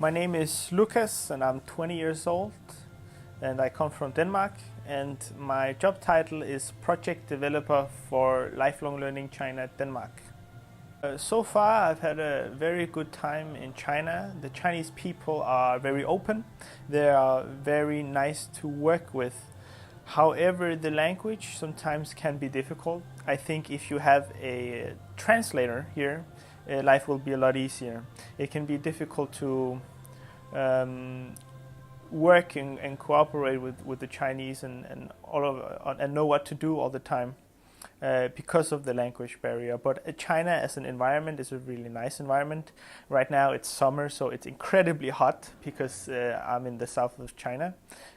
My name is Lukas and I'm 20 years old and I come from Denmark, and my job title is Project Developer for Lifelong Learning China Denmark. So far I've had a very good time in China. The Chinese people are very open, they are very nice to work with. However, the language sometimes can be difficult. I think if you have a translator here, life will be a lot easier. It can be difficult to work and cooperate with the Chinese and know what to do all the time because of the language barrier. But China as an environment is a really nice environment. Right now it's summer, so it's incredibly hot because I'm in the south of China.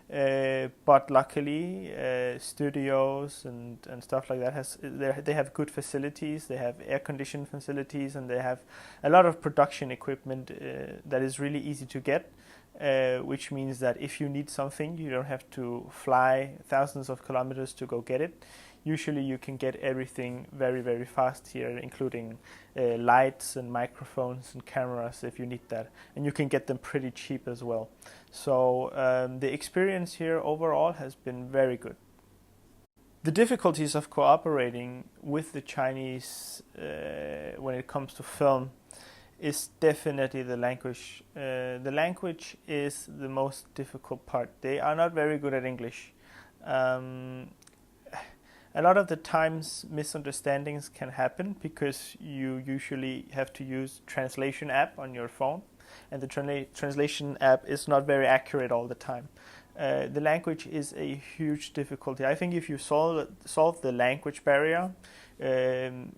But luckily, studios and stuff like that they have good facilities. They have air-conditioned facilities, and they have a lot of production equipment that is really easy to get. Which means that if you need something, you don't have to fly thousands of kilometers to go get it. Usually you can get everything very, very fast here, including lights and microphones and cameras if you need that. And you can get them pretty cheap as well. So the experience here overall has been very good. The difficulties of cooperating with the Chinese when it comes to film is definitely the language. The language is the most difficult part. They are not very good at English. A lot of the times misunderstandings can happen because you usually have to use translation app on your phone, and the translation app is not very accurate all the time. The language is a huge difficulty. I think if you solve the language barrier,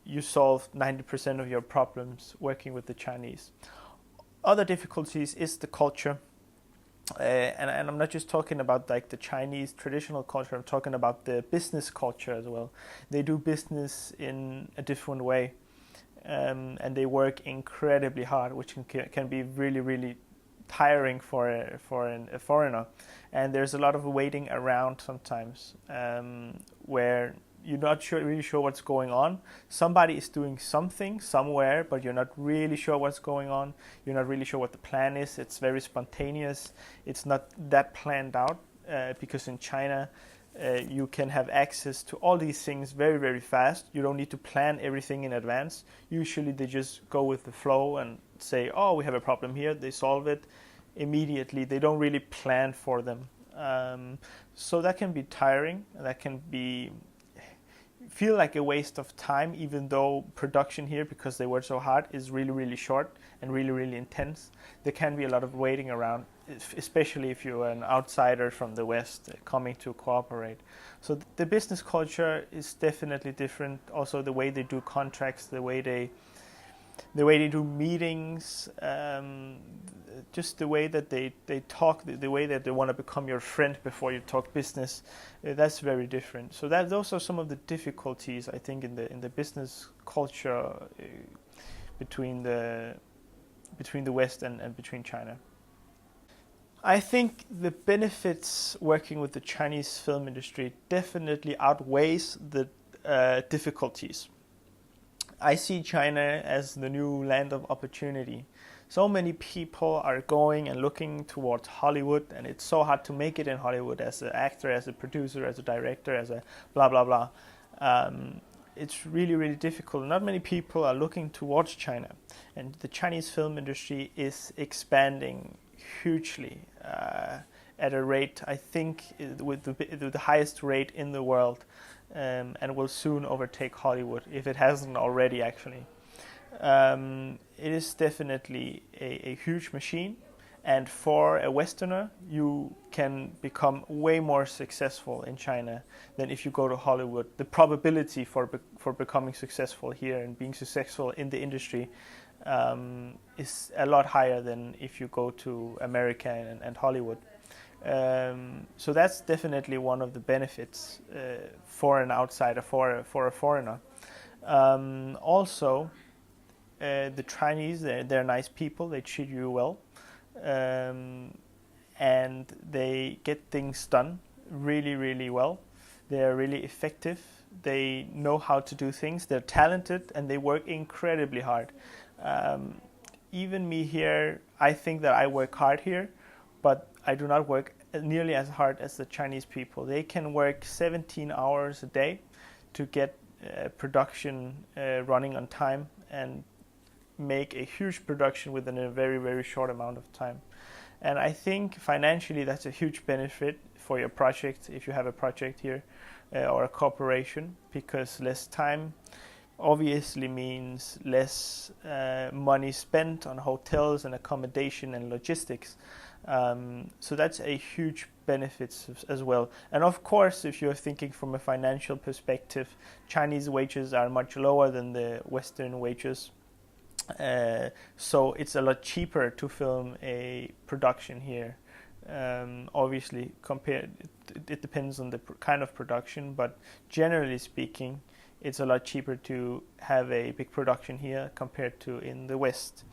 you solve 90% of your problems working with the Chinese. Other difficulties is the culture. And I'm not just talking about like the Chinese traditional culture, I'm talking about the business culture as well. They do business in a different way, and they work incredibly hard, which can be really, really tiring for a foreigner. And there's a lot of waiting around sometimes, where you're not really sure what's going on. Somebody is doing something somewhere, but you're not really sure what's going on. You're not really sure what the plan is. It's very spontaneous. It's not that planned out, because in China, you can have access to all these things very, very fast. You don't need to plan everything in advance. Usually they just go with the flow and say, oh, we have a problem here. They solve it immediately. They don't really plan for them. So that can be tiring. That can feel like a waste of time, even though production here, because they work so hard, is really, really short and really, really intense. There can be a lot of waiting around, especially if you're an outsider from the West coming to cooperate. So the business culture is definitely different. Also the way they do contracts, the way they do meetings, just the way that they talk, the way that they want to become your friend before you talk business, that's very different. So those are some of the difficulties, I think, in the business culture between the West and between China. I think the benefits working with the Chinese film industry definitely outweighs the difficulties. I see China as the new land of opportunity. So many people are going and looking towards Hollywood, and it's so hard to make it in Hollywood as an actor, as a producer, as a director, as a blah, blah, blah. It's really, really difficult. Not many people are looking towards China, and the Chinese film industry is expanding hugely at a rate, I think, with the highest rate in the world. And will soon overtake Hollywood, if it hasn't already, actually. It is definitely a huge machine, and for a Westerner, you can become way more successful in China than if you go to Hollywood. The probability for becoming successful here and being successful in the industry is a lot higher than if you go to America and Hollywood. So that's definitely one of the benefits for an outsider, for a foreigner. Also, the Chinese, they're nice people. They treat you well, and they get things done really, really well. They're really effective. They know how to do things. They're talented, and they work incredibly hard. Even me here, I think that I work hard here, but I do not work nearly as hard as the Chinese people. They can work 17 hours a day to get production running on time and make a huge production within a very, very short amount of time. And I think financially that's a huge benefit for your project if you have a project here or a corporation, because less time obviously means less money spent on hotels and accommodation and logistics. So that's a huge benefit as well. And of course, if you're thinking from a financial perspective, Chinese wages are much lower than the Western wages. So it's a lot cheaper to film a production here. Obviously, it depends on the kind of production, but generally speaking, it's a lot cheaper to have a big production here compared to in the West.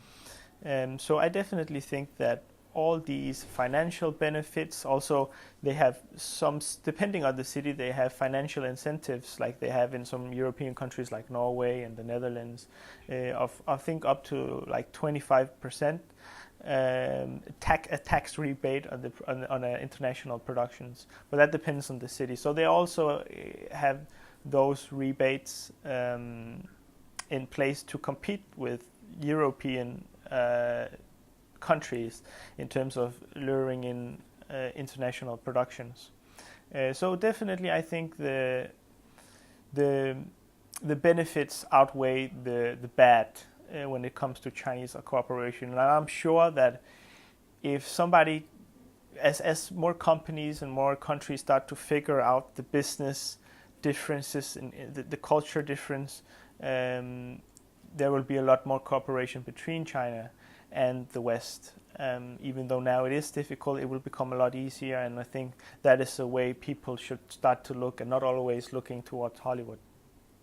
So I definitely think that all these financial benefits, also they have some, depending on the city, they have financial incentives like they have in some European countries like Norway and the Netherlands, of I think up to like 25% a tax rebate on international productions, but that depends on the city. So they also have those rebates in place to compete with European countries in terms of luring in international productions. So definitely, I think the benefits outweigh the bad when it comes to Chinese cooperation. And I'm sure that if somebody, as more companies and more countries start to figure out the business differences and the culture difference, there will be a lot more cooperation between China and the West. Even though now it is difficult, it will become a lot easier, and I think that is the way people should start to look, and not always looking towards Hollywood.